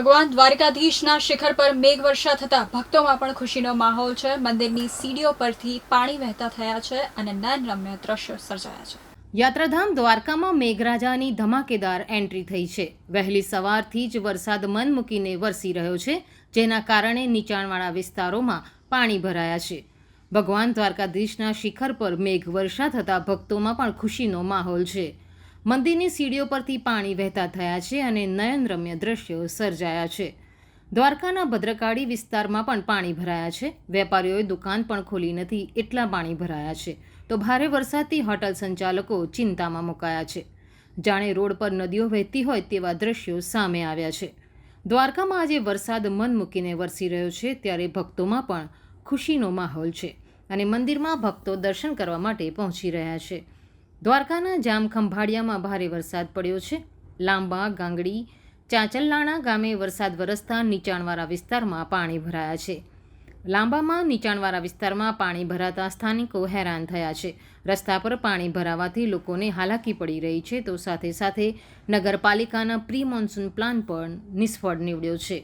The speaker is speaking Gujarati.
ભગવાન દ્વારકાધીશના શિખર પર મેઘવર્ષા થતા ભક્તોમાં પણ ખુશીનો માહોલ છે। મંદિરની સીડીઓ પરથી પાણી વહેતા થયા છે અને નયનરમ્ય દ્રશ્યો સર્જાયા છે। યાત્રાધામ દ્વારકામાં મેઘરાજાની ધમાકેદાર એન્ટ્રી થઈ છે। વહેલી સવારથી જ વરસાદ મન મૂકીને વરસી રહ્યો છે, જેના કારણે નીચાણવાળા વિસ્તારોમાં પાણી ભરાયા છે। ભગવાન દ્વારકાધીશના શિખર પર મેઘવર્ષા થતાં ભક્તોમાં પણ ખુશીનો માહોલ છે। મંદિરની સીડીઓ પરથી પાણી વહેતા થયા છે અને નયનરમ્ય દ્રશ્યો સર્જાયા છે। દ્વારકાના ભદ્રકાળી વિસ્તારમાં પણ પાણી ભરાયા છે। વેપારીઓએ દુકાન પણ ખોલી નથી, એટલા પાણી ભરાયા છે। તો ભારે વરસાદથી હોટલ સંચાલકો ચિંતામાં મુકાયા છે। જાણે રોડ પર નદીઓ વહેતી હોય તેવા દ્રશ્યો સામે આવ્યા છે। દ્વારકામાં આજે વરસાદ મન મૂકીને વરસી રહ્યો છે, ત્યારે ભક્તોમાં પણ ખુશીનો માહોલ છે અને મંદિરમાં ભક્તો દર્શન કરવા માટે પહોંચી રહ્યા છે। દ્વારકાના જામખંભાળિયામાં ભારે વરસાદ પડ્યો છે। લાંબા, ગાંગડી, ચાંચલલાણા ગામે વરસાદ વરસતા નીચાણવાળા વિસ્તારમાં પાણી ભરાયા છે। લાંબામાં નીચાણવાળા વિસ્તારમાં પાણી ભરાતા સ્થાનિકો હેરાન થયા છે। રસ્તા પર પાણી ભરાવાથી લોકોને હાલાકી પડી રહી છે, તો સાથે સાથે નગરપાલિકાના પ્રી મોન્સૂન પ્લાન પણ નિષ્ફળ નીવડ્યો છે।